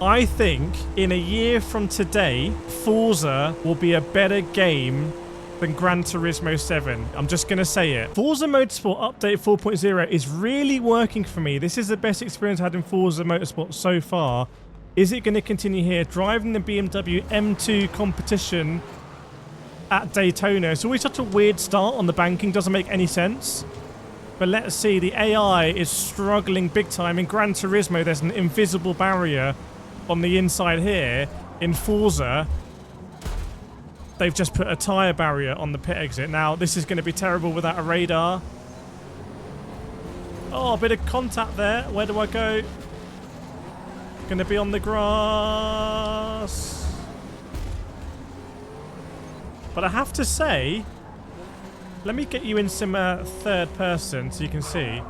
I think in a year from today, Forza will be a better game than Gran Turismo 7. I'm just going to say it. Forza Motorsport Update 4.0 is really working for me. This is the best experience I had in Forza Motorsport so far. Is it going to continue here? Driving the BMW M2 competition at Daytona. It's always such a weird start on the banking. Doesn't make any sense. But let's see. The AI is struggling big time. In Gran Turismo, there's an invisible barrier on the inside here. In Forza, they've just put a tyre barrier on the pit exit. Now, this is going to be terrible without a radar. Oh, a bit of contact there. Where do I go? Going to be on the grass. But I have to say, let me get you in some third person so you can see.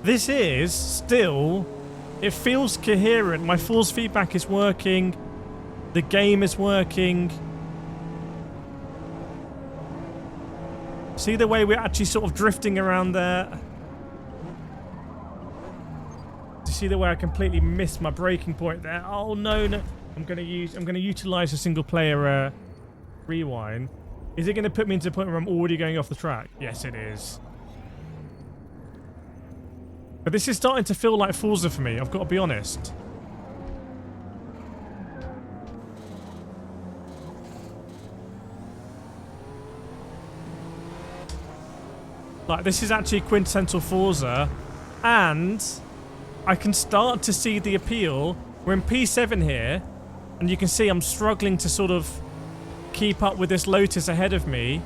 This is still, it feels coherent. My force feedback is working. The game is working. See the way we're actually sort of drifting around there? Do you see the way I completely missed my braking point there? Oh no, no. I'm gonna utilize a single player rewind. Is it gonna put me into a point where I'm already going off the track? Yes, it is. But this is starting to feel like Forza for me, I've got to be honest. Like, this is actually quintessential Forza, and I can start to see the appeal. We're in P7 here, and you can see I'm struggling to sort of keep up with this Lotus ahead of me.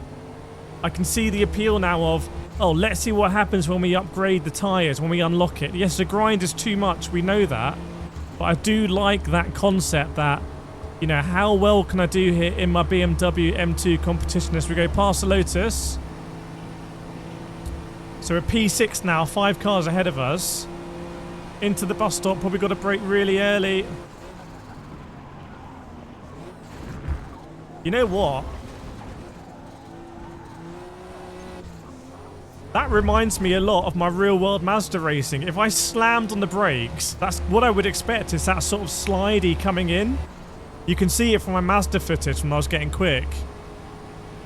I can see the appeal now of, oh, let's see what happens when we upgrade the tyres, when we unlock it. Yes, the grind is too much, we know that. But I do like that concept that, you know, how well can I do here in my BMW M2 competition as we go past the Lotus. So we're P6 now, 5 cars ahead of us. Into the bus stop, probably got to brake really early. You know what? That reminds me a lot of my real-world Mazda racing. If I slammed on the brakes, that's what I would expect, is that sort of slidey coming in. You can see it from my Mazda footage when I was getting quick.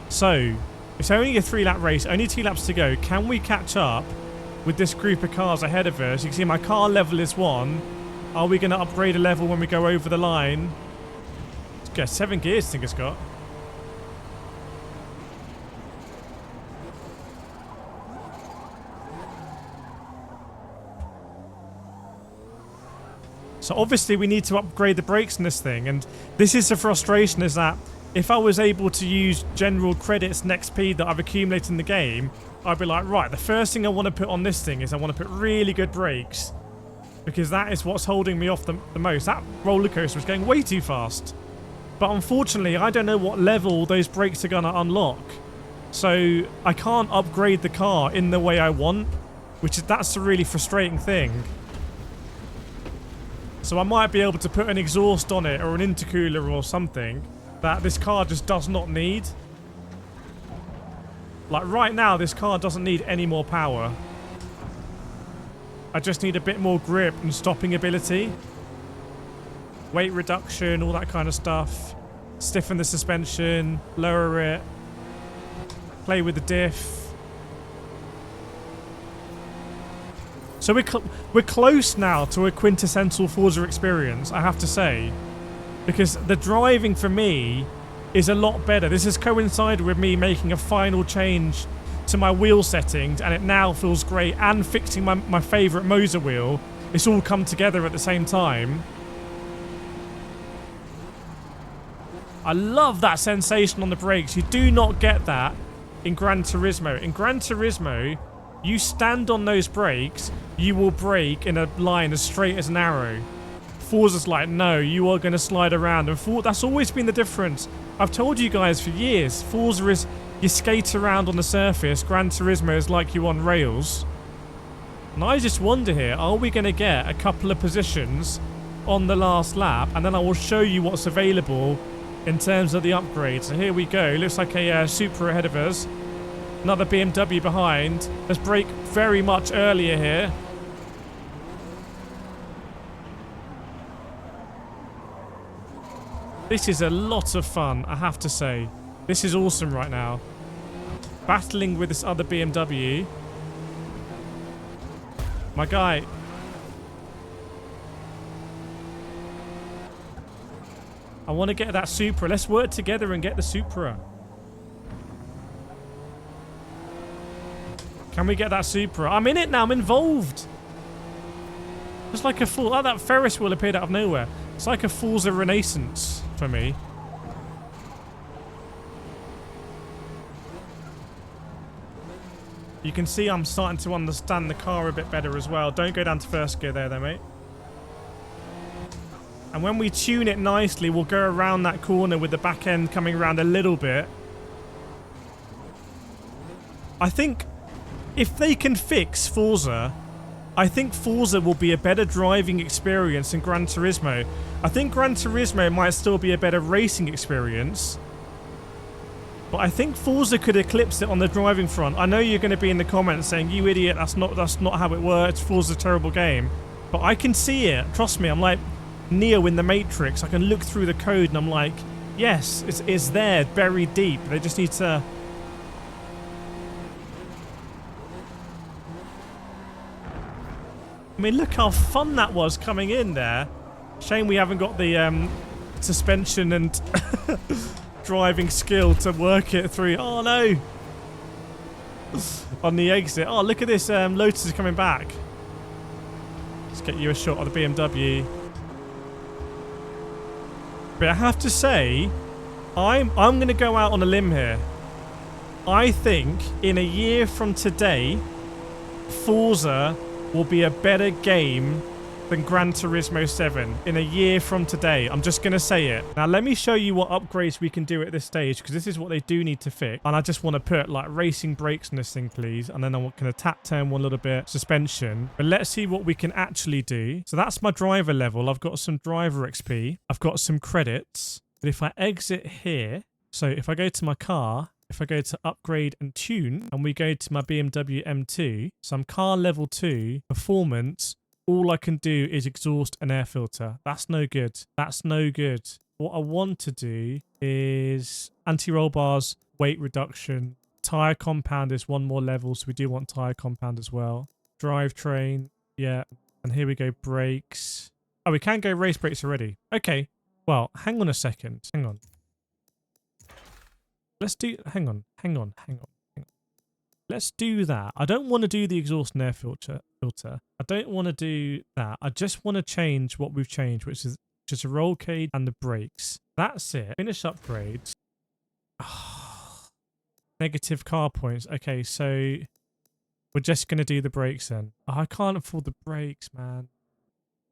So, it's only a 3-lap race, only 2 laps to go. Can we catch up with this group of cars ahead of us? You can see my car level is 1. Are we going to upgrade a level when we go over the line? It's got 7 gears, I think it's got. So obviously we need to upgrade the brakes in this thing, and this is the frustration, is that if I was able to use general credits and XP that I've accumulated in the game, I'd be like, right, the first thing I want to put on this thing is I want to put really good brakes, because that is what's holding me off the most. That roller coaster was going way too fast. But unfortunately, I don't know what level those brakes are going to unlock. So I can't upgrade the car in the way I want, that's the really frustrating thing. So I might be able to put an exhaust on it or an intercooler or something that this car just does not need. Like right now, this car doesn't need any more power. I just need a bit more grip and stopping ability. Weight reduction, all that kind of stuff. Stiffen the suspension, lower it. Play with the diff. So we're close now to a quintessential Forza experience, I have to say. Because the driving for me is a lot better. This has coincided with me making a final change to my wheel settings, and it now feels great, and fixing my favourite Moser wheel. It's all come together at the same time. I love that sensation on the brakes. You do not get that in Gran Turismo. In Gran Turismo, you stand on those brakes, you will brake in a line as straight as an arrow. Forza's like, no, you are going to slide around. And that's always been the difference. I've told you guys for years, Forza is, you skate around on the surface. Gran Turismo is like you on rails. And I just wonder here, are we going to get a couple of positions on the last lap? And then I will show you what's available in terms of the upgrades. So here we go. Looks like a Supra ahead of us. Another BMW behind. Let's brake very much earlier here. This is a lot of fun, I have to say. This is awesome right now. Battling with this other BMW. My guy. I want to get that Supra. Let's work together and get the Supra. Can we get that Supra? I'm in it now. I'm involved. It's like a full... Oh, that Ferris wheel appeared out of nowhere. It's like a Forza Renaissance for me. You can see I'm starting to understand the car a bit better as well. Don't go down to first gear there, though, mate. And when we tune it nicely, we'll go around that corner with the back end coming around a little bit. I think if they can fix Forza, I think Forza will be a better driving experience than Gran Turismo. I think Gran Turismo might still be a better racing experience. But I think Forza could eclipse it on the driving front. I know you're going to be in the comments saying, you idiot, that's not how it works. Forza's a terrible game. But I can see it. Trust me, I'm like Neo in the Matrix. I can look through the code and I'm like, yes, it's there, buried deep. They just need to... I mean, look how fun that was coming in there. Shame we haven't got the suspension and driving skill to work it through. Oh, no. On the exit. Oh, look at this. Lotus is coming back. Let's get you a shot of the BMW. But I have to say, I'm going to go out on a limb here. I think in a year from today, Forza will be a better game than Gran Turismo 7 in a year from today. I'm just going to say it. Now, let me show you what upgrades we can do at this stage, because this is what they do need to fix. And I just want to put like racing brakes on this thing, please. And then I'm going to tap turn one little bit, suspension. But let's see what we can actually do. So that's my driver level. I've got some driver XP. I've got some credits. But if I exit here, so if I go to my car, if I go to upgrade and tune, and we go to my BMW M2, so I'm car level 2, performance, all I can do is exhaust and air filter. That's no good. That's no good. What I want to do is anti-roll bars, weight reduction, tyre compound is one more level, so we do want tyre compound as well. Drivetrain, yeah. And here we go, brakes. Oh, we can go race brakes already. Okay, well, hang on a second. Hang on. Let's do... Hang on. Let's do that. I don't want to do the exhaust and air filter. I don't want to do that. I just want to change what we've changed, which is just a roll cage and the brakes. That's it. Finish upgrades. Oh, negative car points. Okay, so we're just going to do the brakes then. Oh, I can't afford the brakes, man.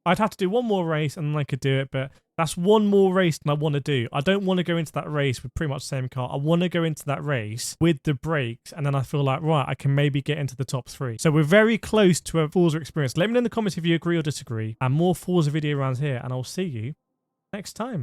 I'd have to do one more race and then I could do it, but that's one more race than I want to do. I don't want to go into that race with pretty much the same car. I want to go into that race with the brakes, and then I feel like, right, I can maybe get into the top 3. So we're very close to a Forza experience. Let me know in the comments if you agree or disagree, and more Forza video around here, and I'll see you next time.